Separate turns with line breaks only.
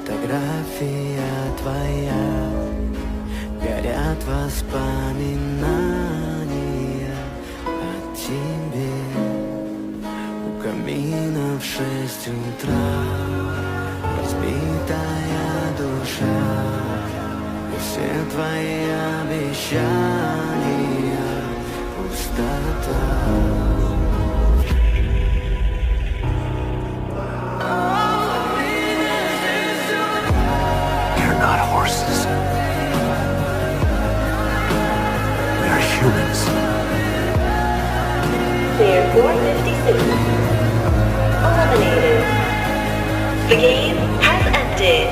Фотография твоя, горят воспоминания о тебе. У камина в 6 утра разбитая душа, и все твои обещания пустота.
Not horses. We are humans.
Clear 456. Eliminated. The game has ended.